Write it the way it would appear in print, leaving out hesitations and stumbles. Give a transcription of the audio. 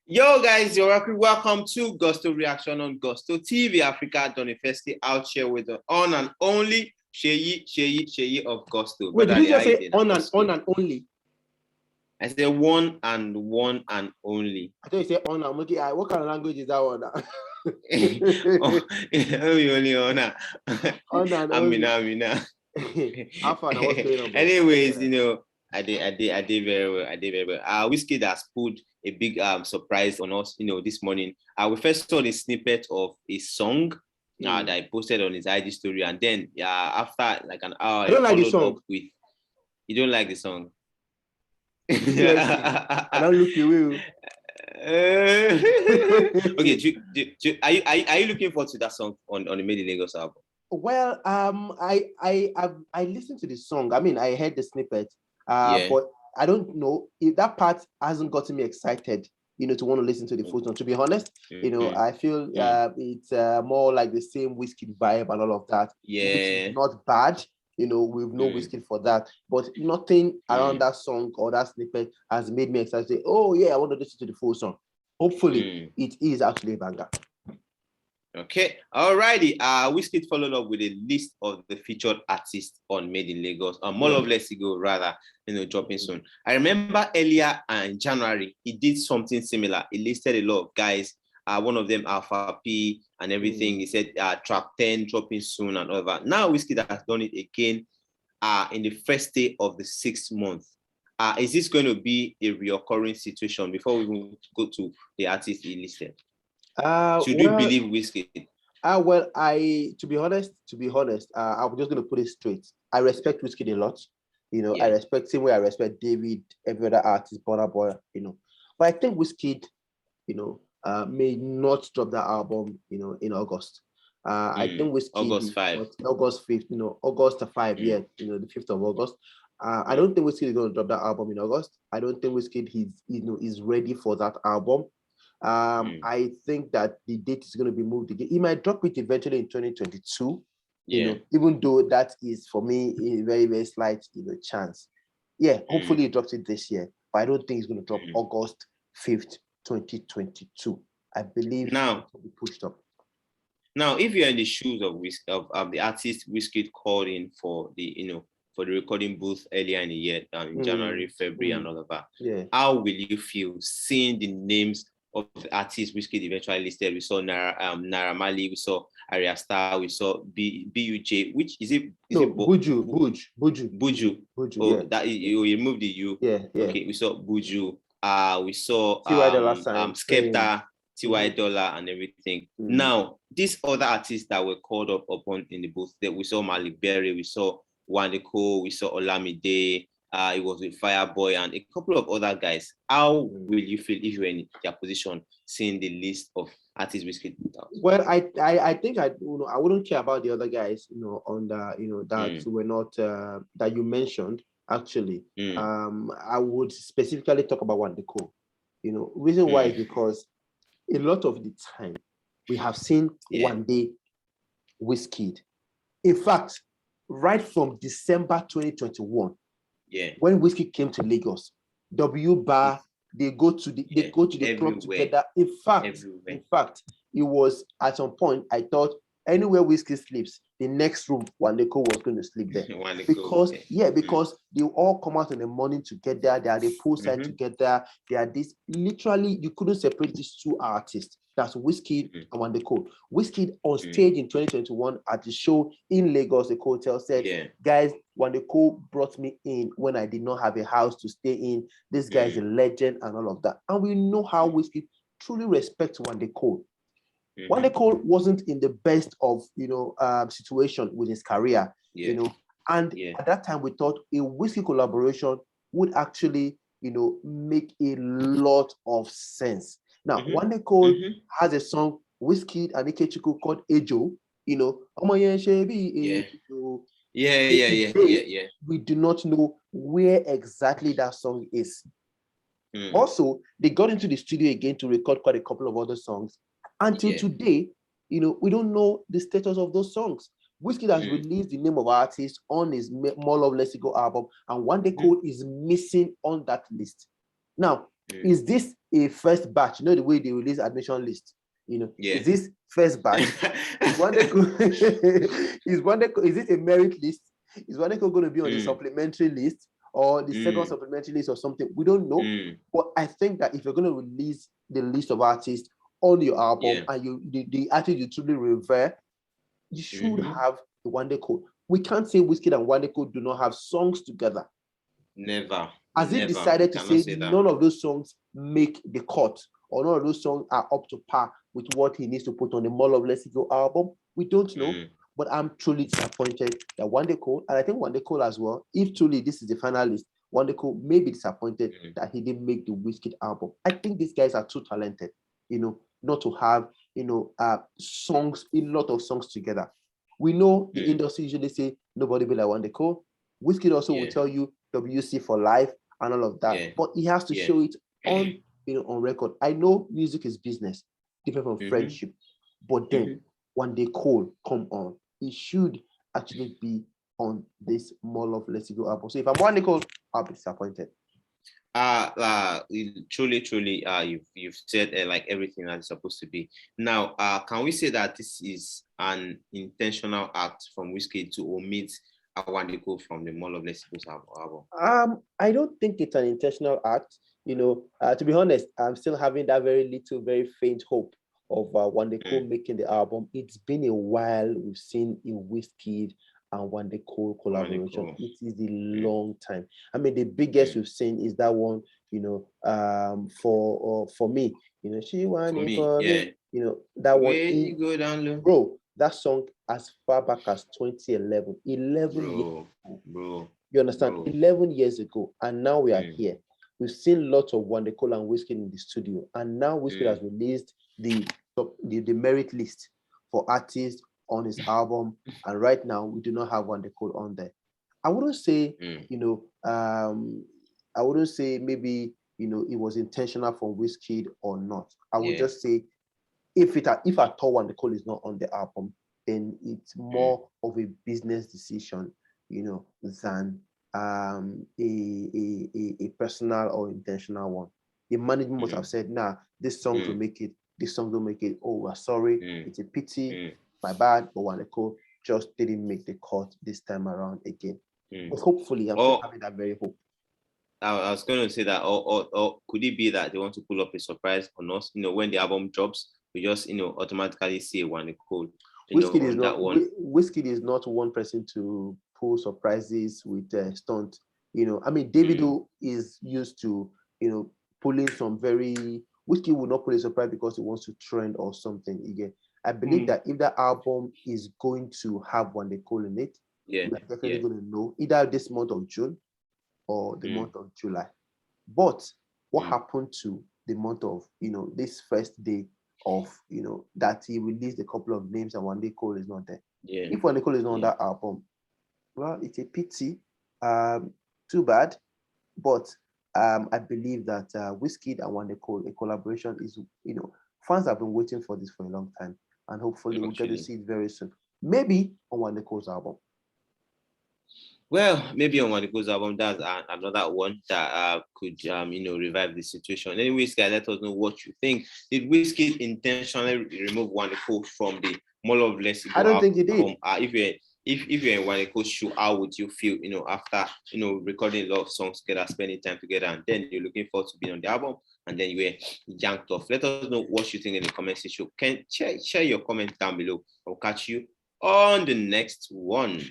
Yo guys, you're welcome to Gusto Reaction on Gusto TV Africa. University out here with the on and only Sheyi of Gusto. Wait, did you just say on and only? I said one and only. I thought you said on and okay. What kind of language is that one? Only honor. On and only. Amina. How far now? What's going on? Anyways, you know, I did very well. WIZKID has put a big surprise on us, you know, this morning. We first saw the snippet of a song that I posted on his IG story, and then after like an hour, I don't like the song. You don't like the song? I don't look away. Okay, are you looking forward to that song on the Made in Lagos album? Well, I listened to the song. I mean, I heard the snippet. But I don't know if that part hasn't gotten me excited, you know, to want to listen to the full song. To be honest, you know, I feel it's more like the same WIZKID vibe and all of that. Yeah, not bad. You know, we've no WIZKID for that, but nothing around that song or that snippet has made me excited to say, oh yeah, I want to listen to the full song. Hopefully, it is actually a banger. Okay, alrighty. WIZKID followed up with a list of the featured artists on Made in Lagos. More of Let's Go, rather, you know, dropping soon. I remember earlier in January, he did something similar. He listed a lot of guys. One of them, Alpha P and everything. He said track 10 dropping soon and all that. Now WIZKID has done it again in the first day of the 6th month. Is this going to be a reoccurring situation before we go to the artist he listed? Should you believe WIZKID? Well, to be honest, I'm just going to put it straight. I respect WIZKID a lot. You know, I respect same way I respect David, every other artist, Burna Boy, you know. But I think WIZKID, you know, may not drop that album, you know, in August. I think WIZKID August 5th, you know, August 5, you know, the 5th of August. I don't think WIZKID is going to drop that album in August. I don't think WIZKID is ready for that album. I think that the date is going to be moved again. He might drop it eventually in 2022. You know, even though that is for me a very, very slight, you know, chance. Yeah, hopefully he drops it this year, but I don't think he's going to drop August 5th, 2022. I believe now it will be pushed up. Now, if you're in the shoes of the artist WIZKID called in for the, you know, for the recording booth earlier in the year, in January, February, and all of that, how will you feel seeing the names of the artists WIZKID eventually listed? We saw Naira Marley, we saw Arya Star, we saw BUJ, which is it? Buju. Oh, that you removed the U. Yeah. Okay, we saw Buju. We saw Skepta, T.Y. Dollar, and everything. Now, these other artists that were called upon in the booth, that we saw Malik Berry, we saw Wande Coal, we saw Olamide. It was with Fireboy and a couple of other guys. How will you feel if you're in their position, seeing the list of artists WIZKID put out? Well, I think I wouldn't care about the other guys, you know, on the, you know, that were not that you mentioned. Actually, I would specifically talk about Wande Coal. You know, reason why is because a lot of the time we have seen Wande WIZKID. In fact, right from December 2021. When WIZKID came to Lagos, Bar, they go to the club together. In fact, it was at some point I thought anywhere WIZKID sleeps, the next room Wande Coal was going to sleep there. because they all come out in the morning together. They are the poolside together. They are this literally you couldn't separate these two artists. That's WIZKID and Wande Coal. WIZKID on stage in 2021 at the show in Lagos, the hotel said, guys, Wande Coal brought me in when I did not have a house to stay in. This guy is a legend and all of that. And we know how WIZKID truly respects Wande Coal. Wande Coal wasn't in the best of, you know, situation with his career, you know, and at that time we thought a WIZKID collaboration would actually, you know, make a lot of sense. Now, Wande Coal has a song, WIZKID and Ikechukwu called Ejo, you know. We do not know where exactly that song is. Also, they got into the studio again to record quite a couple of other songs. Until today, you know, we don't know the status of those songs. WIZKID has released the name of artists on his More Love Let's Go album, and Wande Coal is missing on that list. Now, is this a first batch. You know the way they release admission list. You know, is this first batch? Is Wande Coal is it a merit list? Is Wande Coal going to be on the supplementary list or the second supplementary list or something? We don't know. But I think that if you're going to release the list of artists on your album and the artist you truly revere, you should have the Wande Coal. We can't say WIZKID and Wande Coal do not have songs together. Never. Has he decided to say none of those songs make the cut, or none of those songs are up to par with what he needs to put on the More of Let's Go album? We don't know. But I'm truly disappointed that Wande Coal, and I think Wande Coal as well, if truly this is the final list, Wande Coal may be disappointed that he didn't make the WIZKID album. I think these guys are too talented, you know, not to have, you know, songs, a lot of songs together. We know the industry usually say nobody be like Wande Coal. WIZKID also will tell you WC for life and all of that, but he has to show it on, you know, on record. I know music is business, different from friendship, but then Wande Coal, come on, it should actually be on this More Love Let's Go album. So if I'm Wande Coal, I'll be disappointed. Truly, you've said like everything that's supposed to be. Now, can we say that this is an intentional act from WIZKID to omit Wande Coal from the More Love Let's Go album? I don't think it's an intentional act. You know, to be honest, I'm still having that very faint hope of Wande Coal making the album. It's been a while we've seen a WIZKID and Wande Coal collaboration. It is a long time. I mean, the biggest we've seen is that one, you know, for me, you know, she wanted for me, you know, that one. You go down low. Bro, that song as far back as 2011, 11 years ago. Bro. You understand? 11 years ago, and now we are here. We've seen lots of Wande Coal and WIZKID in the studio, and now WIZKID has released the merit list for artists on his album, and right now we do not have Wande Coal on there. I wouldn't say, you know, I wouldn't say maybe, you know, it was intentional from WIZKID or not. I would just say if at all Wande Coal is not on the album, then it's more of a business decision, you know, than a personal or intentional one. The management must have said, nah, this song will make it, this song don't make it. Oh, we're sorry, it's a pity, my bad, but Wande Coal just didn't make the cut this time around again. But hopefully, I'm still having that very hope. I was going to say that, or could it be that they want to pull up a surprise on us? You know, when the album drops, we just, you know, automatically see Wande Coal. WIZKID is not one person to pull surprises with stunt. You know, I mean, Davido is used to, you know, pulling some very. WIZKID will not pull a surprise because he wants to trend or something. Again, I believe that if the album is going to have Wande Coal in it, we're definitely going to know either this month of June or the month of July. But what happened to the month of, you know, this first day of, you know, that he released a couple of names and Wande Coal is not there? If Wande Coal is not on that album, well, it's a pity. Too bad. But I believe that WIZKID and Wande Coal, a collaboration is, you know, fans have been waiting for this for a long time, and hopefully we'll get to see it very soon. Maybe on Wande Coal's album. Well, maybe on Wande Coal's album, that's another one that could, you know, revive the situation. Anyways, guys, let us know what you think. Did WIZKID intentionally remove Wande Coal from the More Love Let's Go album? I don't think he did. If you're in Wande Coal's shoe, how would you feel, you know, after, you know, recording a lot of songs together, spending time together, and then you're looking forward to being on the album, and then you were yanked off? Let us know what you think in the comment section. Share your comments down below. I'll catch you on the next one.